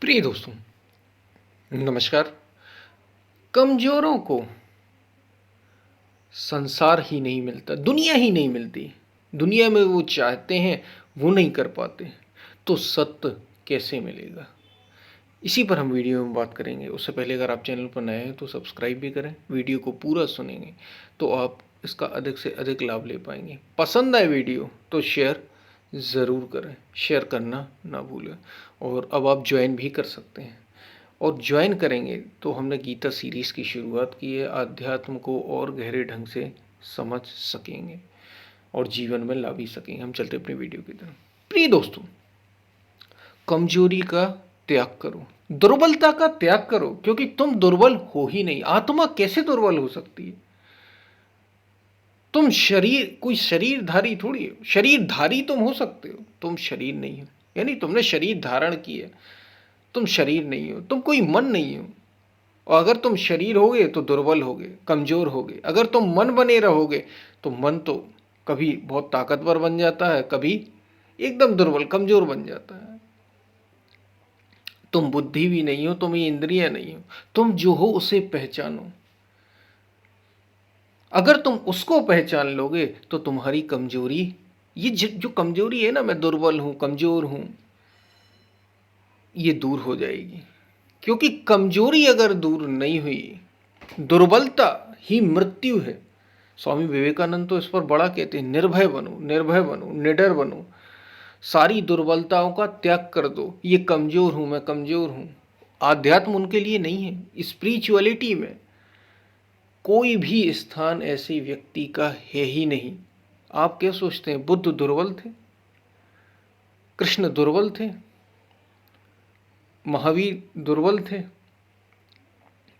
प्रिय दोस्तों, नमस्कार। कमजोरों को संसार ही नहीं मिलता, दुनिया ही नहीं मिलती। दुनिया में वो चाहते हैं, वो नहीं कर पाते, तो सत्य कैसे मिलेगा? इसी पर हम वीडियो में बात करेंगे। उससे पहले अगर आप चैनल पर नए हैं तो सब्सक्राइब भी करें। वीडियो को पूरा सुनेंगे तो आप इसका अधिक से अधिक लाभ ले पाएंगे। पसंद आए वीडियो तो शेयर ज़रूर करें, शेयर करना ना भूलें। और अब आप ज्वाइन भी कर सकते हैं। और ज्वाइन करेंगे तो हमने गीता सीरीज़ की शुरुआत की है। आध्यात्म को और गहरे ढंग से समझ सकेंगे और जीवन में ला भी सकेंगे। हम चलते अपनी वीडियो की तरफ। प्रिय दोस्तों, कमजोरी का त्याग करो, दुर्बलता का त्याग करो, क्योंकि तुम दुर्बल हो ही नहीं। आत्मा कैसे दुर्बल हो सकती है? तुम शरीर, कोई शरीरधारी थोड़ी हो। शरीरधारी तुम हो सकते हो, तुम शरीर नहीं हो। यानी तुमने शरीर धारण किया, तुम शरीर नहीं हो। तुम कोई मन नहीं हो। और अगर तुम शरीर होगे तो दुर्बल होगे, कमजोर होगे। अगर तुम मन बने रहोगे तो मन तो कभी बहुत ताकतवर बन जाता है, कभी एकदम दुर्बल कमजोर बन जाता है। तुम बुद्धि भी नहीं हो, तुम ये इंद्रियां नहीं हो। तुम जो हो उसे पहचानो। अगर तुम उसको पहचान लोगे तो तुम्हारी कमजोरी, ये जो कमजोरी है ना, मैं दुर्बल हूं, कमजोर हूं, ये दूर हो जाएगी। क्योंकि कमजोरी अगर दूर नहीं हुई, दुर्बलता ही मृत्यु है। स्वामी विवेकानंद तो इस पर बड़ा कहते हैं, निर्भय बनो, निर्भय बनो, निडर बनो। सारी दुर्बलताओं का त्याग कर दो। ये कमजोर हूं, मैं कमजोर हूं, आध्यात्म उनके लिए नहीं है। स्पिरिचुअलिटी में कोई भी स्थान ऐसे व्यक्ति का है ही नहीं। आप क्या सोचते हैं? बुद्ध दुर्बल थे, कृष्ण दुर्बल थे, महावीर दुर्बल थे,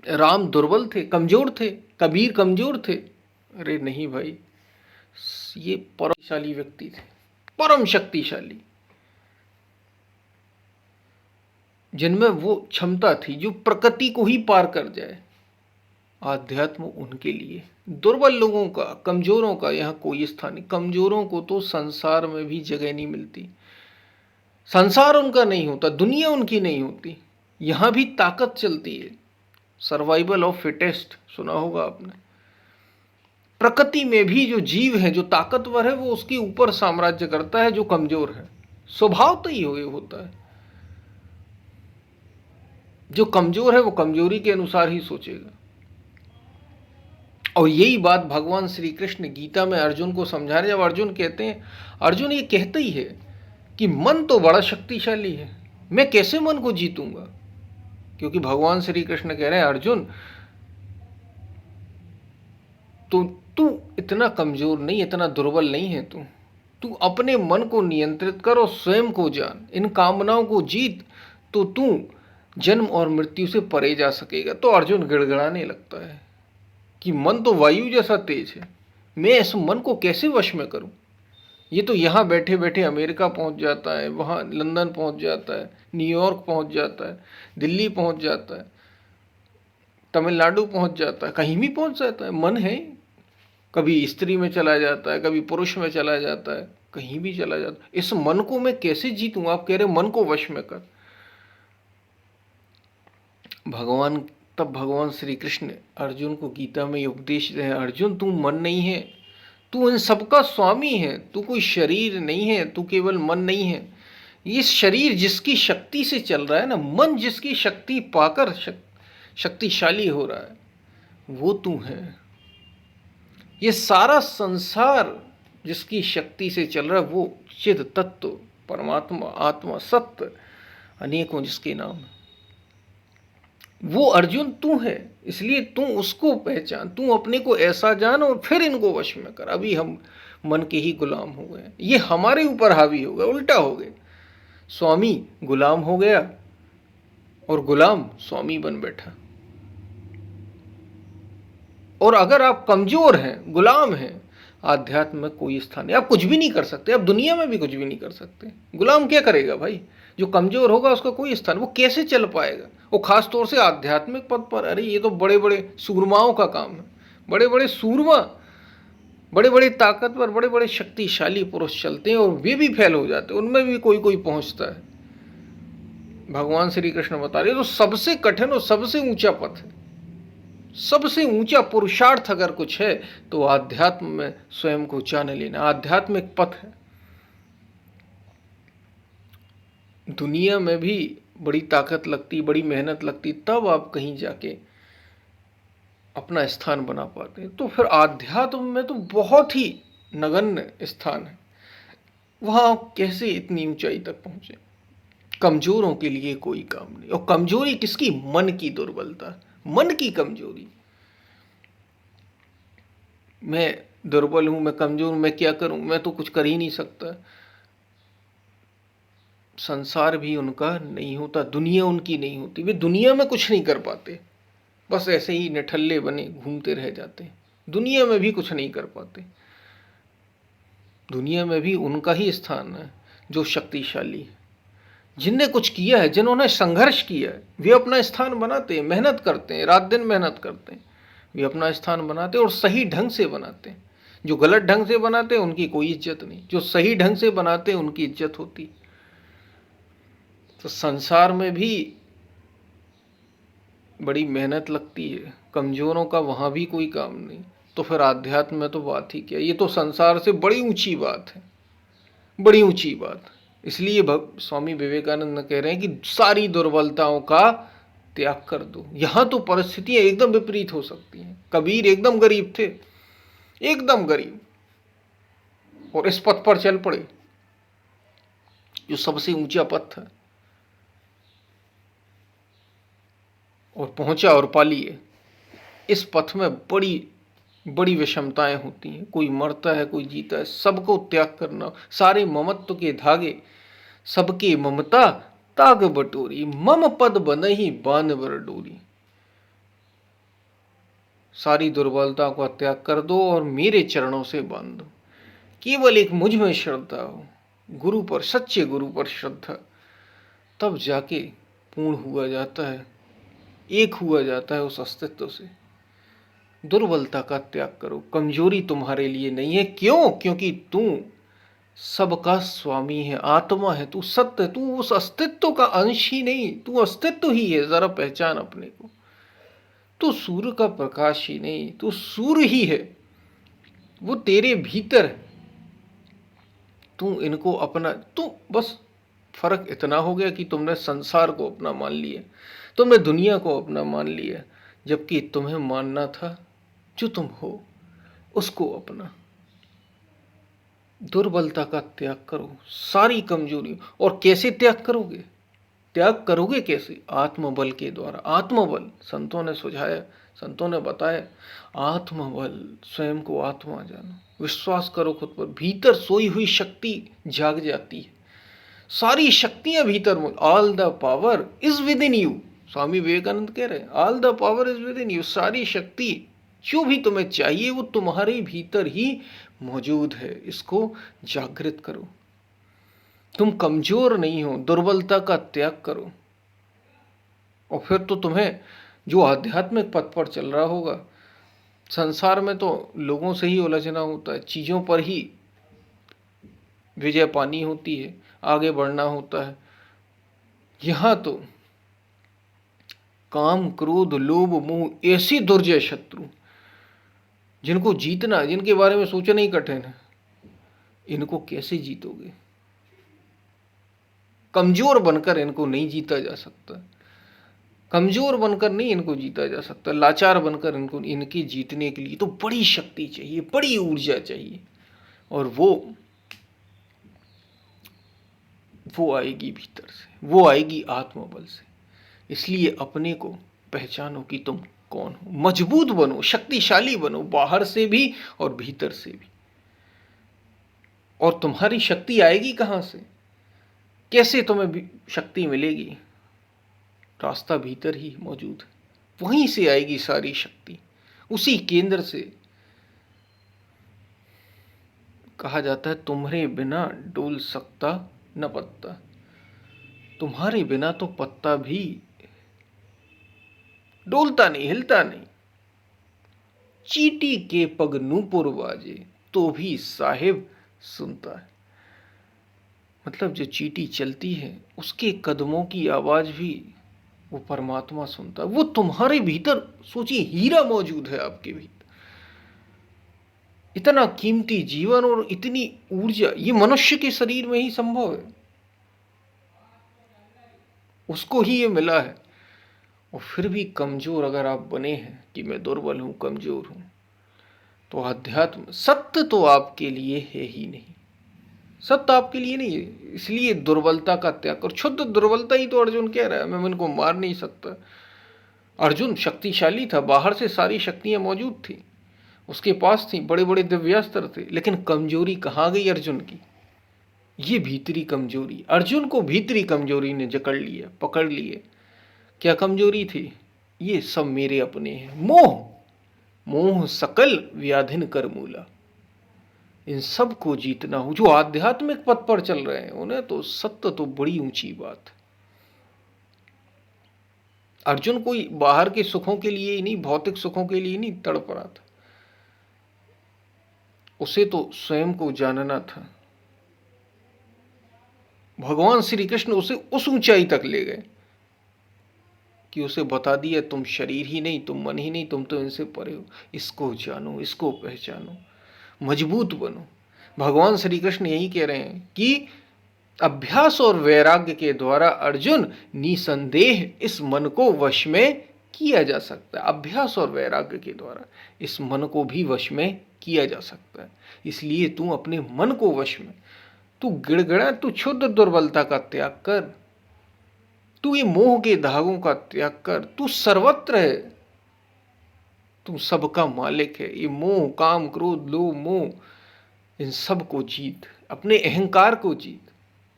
राम दुर्बल थे, कमजोर थे, कबीर कमजोर थे? अरे नहीं भाई, ये परमशाली व्यक्ति थे, परम शक्तिशाली, जिनमें वो क्षमता थी जो प्रकृति को ही पार कर जाए। आध्यात्म उनके लिए। दुर्बल लोगों का, कमजोरों का यहाँ कोई स्थान नहीं। कमजोरों को तो संसार में भी जगह नहीं मिलती। संसार उनका नहीं होता, दुनिया उनकी नहीं होती। यहाँ भी ताकत चलती है। सर्वाइवल ऑफ फिटेस्ट सुना होगा आपने। प्रकृति में भी जो जीव है, जो ताकतवर है, वो उसके ऊपर साम्राज्य करता है जो कमजोर है। स्वभाव तो ही होता है। जो कमजोर है वो कमजोरी के अनुसार ही सोचेगा। और यही बात भगवान श्री कृष्ण गीता में अर्जुन को समझा रहे। जब अर्जुन कहते हैं, अर्जुन ये कहते ही है कि मन तो बड़ा शक्तिशाली है, मैं कैसे मन को जीतूंगा? क्योंकि भगवान श्री कृष्ण कह रहे हैं, अर्जुन तो तू इतना कमजोर नहीं, इतना दुर्बल नहीं है। तू अपने मन को नियंत्रित कर और स्वयं को जान, इन कामनाओं को जीत, तो तू जन्म और मृत्यु से परे जा सकेगा। तो अर्जुन गिड़गिड़ाने लगता है कि मन तो वायु जैसा तेज है, मैं इस मन को कैसे वश में करूं? ये तो यहाँ बैठे बैठे अमेरिका पहुंच जाता है, वहाँ लंदन पहुंच जाता है, न्यूयॉर्क पहुंच जाता है, दिल्ली पहुंच जाता है, तमिलनाडु पहुंच जाता है, कहीं भी पहुंच जाता है। मन है, कभी स्त्री में चला जाता है, कभी पुरुष में चला जाता है, कहीं भी चला जाता है। इस मन को मैं कैसे जीतूं? आप कह रहे मन को वश में कर। तब भगवान श्री कृष्ण अर्जुन को गीता में उपदेश दे, अर्जुन तू मन नहीं है, तू इन सबका स्वामी है, तू कोई शरीर नहीं है, तू केवल मन नहीं है। ये शरीर जिसकी शक्ति से चल रहा है ना, मन जिसकी शक्ति पाकर शक्तिशाली हो रहा है, वो तू है। ये सारा संसार जिसकी शक्ति से चल रहा है, वो चिद तत्व, परमात्मा, आत्मा, सत्य, अनेकों जिसके नाम है, वो अर्जुन तू है। इसलिए तू उसको पहचान, तू अपने को ऐसा जान और फिर इनको वश में कर। अभी हम मन के ही गुलाम हो गए, ये हमारे ऊपर हावी हो गए, उल्टा हो गए। स्वामी गुलाम हो गया और गुलाम स्वामी बन बैठा। और अगर आप कमजोर हैं, गुलाम हैं, आध्यात्म में कोई स्थान नहीं। आप कुछ भी नहीं कर सकते, आप दुनिया में भी कुछ भी नहीं कर सकते। गुलाम क्या करेगा भाई? जो कमजोर होगा उसका कोई स्थान, वो कैसे चल पाएगा? वो खास तौर से आध्यात्मिक पद पर। अरे ये तो बड़े बड़े सूरमाओं का काम है। बड़े बड़े सूरमा, बड़े बड़े ताकतवर, बड़े बड़े शक्तिशाली पुरुष चलते हैं और वे भी फेल हो जाते हैं, उनमें भी कोई कोई पहुंचता है। भगवान श्री कृष्ण बता रहे तो सबसे कठिन और सबसे ऊंचा पथ है, सबसे ऊंचा पुरुषार्थ अगर कुछ है तो आध्यात्म में स्वयं को जान लेना, आध्यात्मिक पथ है। दुनिया में भी बड़ी ताकत लगती, बड़ी मेहनत लगती, तब आप कहीं जाके अपना स्थान बना पाते हैं। तो फिर आध्यात्म में तो बहुत ही नगण्य स्थान है, वहां कैसे इतनी ऊंचाई तक पहुंचे। कमजोरों के लिए कोई काम नहीं। और कमजोरी किसकी? मन की दुर्बलता, मन की कमजोरी। मैं दुर्बल हूं, मैं कमजोर हूं, मैं क्या करूं, मैं तो कुछ कर ही नहीं सकता। संसार भी उनका नहीं होता, दुनिया उनकी नहीं होती, वे दुनिया में कुछ नहीं कर पाते, बस ऐसे ही निठल्ले बने घूमते रह जाते, दुनिया में भी कुछ नहीं कर पाते। दुनिया में भी उनका ही स्थान है जो शक्तिशाली है, जिनने कुछ किया है, जिन्होंने संघर्ष किया है, वे अपना स्थान बनाते हैं, मेहनत करते हैं, रात दिन मेहनत करते हैं, वे अपना स्थान बनाते हैं और सही ढंग से बनाते हैं। जो गलत ढंग से बनाते हैं उनकी कोई इज्जत नहीं, जो सही ढंग से बनाते हैं उनकी इज्जत होती। तो संसार में भी बड़ी मेहनत लगती है, कमजोरों का वहां भी कोई काम नहीं, तो फिर आध्यात्म में तो बात ही क्या। ये तो संसार से बड़ी ऊंची बात है, बड़ी ऊंची बात। इसलिए स्वामी विवेकानंद कह रहे हैं कि सारी दुर्बलताओं का त्याग कर दो। यहां तो परिस्थितियां एकदम विपरीत हो सकती हैं। कबीर एकदम गरीब थे, एकदम गरीब, और इस पथ पर चल पड़े जो सबसे ऊंचा पथ था, और पहुंचा और पा लिए। इस पथ में बड़ी बड़ी विषमताएं होती हैं, कोई मरता है, कोई जीता है, सबको त्याग करना। सारे ममत्व के धागे, सबके ममता ताग बटोरी, मम पद बनहि बानवर डोरी। सारी दुर्बलता को त्याग कर दो और मेरे चरणों से बांध दो। केवल एक मुझ में श्रद्धा हो, गुरु पर, सच्चे गुरु पर श्रद्धा, तब जाके पूर्ण हुआ जाता है, एक हुआ जाता है उस अस्तित्व से। दुर्बलता का त्याग करो, कमजोरी तुम्हारे लिए नहीं है। क्यों? क्योंकि तू सबका स्वामी है, आत्मा है, तू सत्य, तू उस अस्तित्व का अंश ही नहीं, तू अस्तित्व ही है। जरा पहचान अपने को। तू सूर्य का प्रकाश ही नहीं, तू सूर्य ही है, वो तेरे भीतर है। तू इनको अपना, तू बस फर्क इतना हो गया कि तुमने संसार को अपना मान लिया, तुमने दुनिया को अपना मान लिया, जबकि तुम्हें मानना था जो तुम हो उसको अपना। दुर्बलता का त्याग करो, सारी कमजोरी। और कैसे त्याग करोगे? त्याग करोगे कैसे? आत्मबल के द्वारा। आत्मबल संतों ने सुझाया, संतों ने बताया, आत्मबल, स्वयं को आत्मा जानो, विश्वास करो खुद पर। भीतर सोई हुई शक्ति जाग जाती है, सारी शक्तियां भीतर में। All the power is within you, Swami Vivekananda कह रहे हैं, all the power is within you. सारी शक्ति, जो भी तुम्हें चाहिए वो तुम्हारे भीतर ही मौजूद है। इसको जागृत करो। तुम कमजोर नहीं हो, दुर्बलता का त्याग करो, और फिर तो तुम्हें जो आध्यात्मिक पथ पर चल रहा होगा। संसार में तो लोगों से ही उलझना होता है, चीजों पर ही विजय पानी होती है, आगे बढ़ना होता है। यहां तो काम, क्रोध, लोभ, मोह ऐसी दुर्जय शत्रु, जिनको जीतना, जिनके बारे में सोचना ही कठिन है, इनको कैसे जीतोगे? कमजोर बनकर इनको नहीं जीता जा सकता, कमजोर बनकर नहीं इनको जीता जा सकता, लाचार बनकर इनको, इनके जीतने के लिए तो बड़ी शक्ति चाहिए, बड़ी ऊर्जा चाहिए, और वो आएगी भीतर से, वो आएगी आत्मबल से। इसलिए अपने को पहचानो कि तुम कौन हो, मजबूत बनो, शक्तिशाली बनो, बाहर से भी और भीतर से भी। और तुम्हारी शक्ति आएगी कहां से? कैसे तुम्हें शक्ति मिलेगी? रास्ता भीतर ही मौजूद है, वहीं से आएगी सारी शक्ति, उसी केंद्र से। कहा जाता है, तुम्हारे बिना डोल सकता न पत्ता। तुम्हारे बिना तो पत्ता भी डोलता नहीं, हिलता नहीं। चींटी के पग नूपुर बाजे तो भी साहिब सुनता है। मतलब जो चींटी चलती है उसके कदमों की आवाज भी वो परमात्मा सुनता है। वो तुम्हारे भीतर सोचिए, हीरा मौजूद है आपके भीतर। इतना कीमती जीवन और इतनी ऊर्जा ये मनुष्य के शरीर में ही संभव है, उसको ही ये मिला है। और फिर भी कमजोर अगर आप बने हैं कि मैं दुर्बल हूं, कमजोर हूं, तो अध्यात्म सत्य तो आपके लिए है ही नहीं। सत्य आपके लिए नहीं है, इसलिए दुर्बलता का त्याग कर। शुद्ध दुर्बलता ही तो अर्जुन कह रहा है, मैं मन को मार नहीं सकता। अर्जुन शक्तिशाली था, बाहर से सारी शक्तियां मौजूद थी, उसके पास थी, बड़े बड़े दिव्यास्त्र थे, लेकिन कमजोरी कहाँ गई अर्जुन की? ये भीतरी कमजोरी, अर्जुन को भीतरी कमजोरी ने जकड़ लिया, पकड़ लिए। क्या कमजोरी थी? ये सब मेरे अपने हैं। मोह, मोह सकल व्याधिन कर मूला। इन सब को जीतना हो। जो आध्यात्मिक पथ पर चल रहे हैं उन्हें तो सत्य तो बड़ी ऊंची बात। अर्जुन कोई बाहर के सुखों के लिए ही नहीं, भौतिक सुखों के लिए नहीं तड़प रहा था, उसे तो स्वयं को जानना था। भगवान श्री कृष्ण उसे उस ऊंचाई तक ले गए कि उसे बता दिया, तुम शरीर ही नहीं, तुम मन ही नहीं, तुम तो इनसे परे हो। इसको जानो, इसको पहचानो, मजबूत बनो। भगवान श्री कृष्ण यही कह रहे हैं कि अभ्यास और वैराग्य के द्वारा अर्जुन निसंदेह इस मन को वश में किया जा सकता है। अभ्यास और वैराग्य के द्वारा इस मन को भी वश में किया जा सकता है। इसलिए तू अपने मन को वश में, तू गिड़गिड़ा, तू क्षुद्र दुर्बलता का त्याग कर, तू ये मोह के धागों का त्याग कर। तू सर्वत्र है, तू सबका मालिक है। ये मोह, काम, क्रोध, लोभ, मोह, इन सब को जीत, अपने अहंकार को जीत,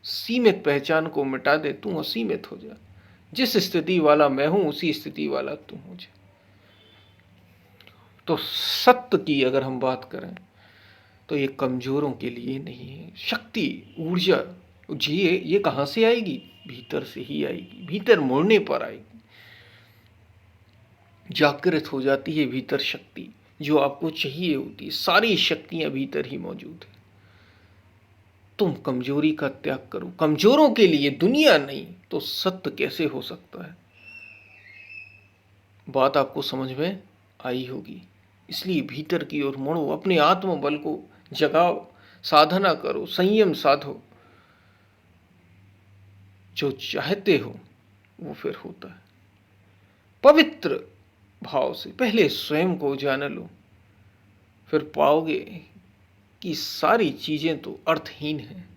सीमित पहचान को मिटा दे, तू असीमित हो जा। जिस स्थिति वाला मैं हूं उसी स्थिति वाला तू हो जा। तो सत्य की अगर हम बात करें तो ये कमजोरों के लिए नहीं है। शक्ति, ऊर्जा ये कहां से आएगी? भीतर से ही आएगी, भीतर मुड़ने पर आएगी। जागृत हो जाती है भीतर शक्ति जो आपको चाहिए होती है। सारी शक्तियां भीतर ही मौजूद है। तुम कमजोरी का त्याग करो। कमजोरों के लिए दुनिया नहीं तो सत्य कैसे हो सकता है? बात आपको समझ में आई होगी। इसलिए भीतर की ओर मुड़ो, अपने आत्मबल को जगाओ, साधना करो, संयम साधो। जो चाहते हो वो फिर होता है। पवित्र भाव से पहले स्वयं को जान लो, फिर पाओगे कि सारी चीजें तो अर्थहीन हैं।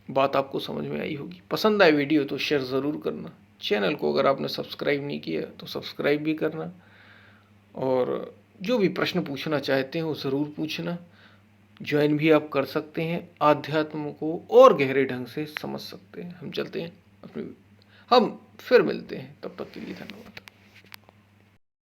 बात आपको समझ में आई होगी। पसंद आए वीडियो तो शेयर ज़रूर करना। चैनल को अगर आपने सब्सक्राइब नहीं किया तो सब्सक्राइब भी करना। और जो भी प्रश्न पूछना चाहते हैं वो ज़रूर पूछना। ज्वाइन भी आप कर सकते हैं, आध्यात्म को और गहरे ढंग से समझ सकते हैं। हम चलते हैं हम फिर मिलते हैं, तब तक के लिए धन्यवाद।